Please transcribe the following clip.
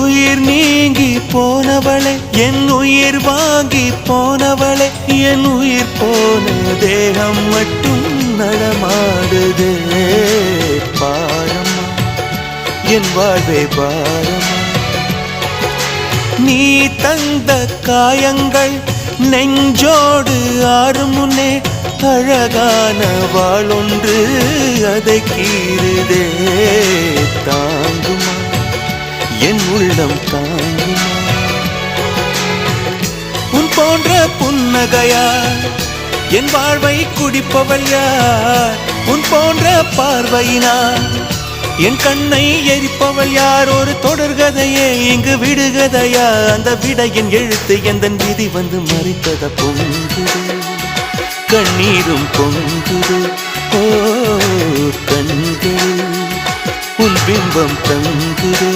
உயிர் நீங்கி போனவளே, என் உயிர் வாங்கி போனவளே, என் உயிர் போன தேகம் மட்டும் நடமாடுதே. பாரம்மா என் வாழ்வே பாரம்மா, நீ தந்த காயங்கள் நெஞ்சோடு ஆறும் முன்னே அழகான வாளொன்று அதை கீறுதே. தாங்குமா என் உள்ளம் தாங்குமா, உன் போன்ற புன்னகையார் என் வாழ்வை குடிப்பவள் யார், உன் போன்ற பார்வையினார் என் கண்ணை எரிப்பவள் யார். ஒரு தொடர்கதையே இங்கு விடுகதையா, அந்த விடையின் எழுத்து எந்தன் விதி வந்து மறித்தத பொங்குது, கண்ணீரும் பொங்குது. ஓ கண்கள் உன் பிம்பம் தங்குதே.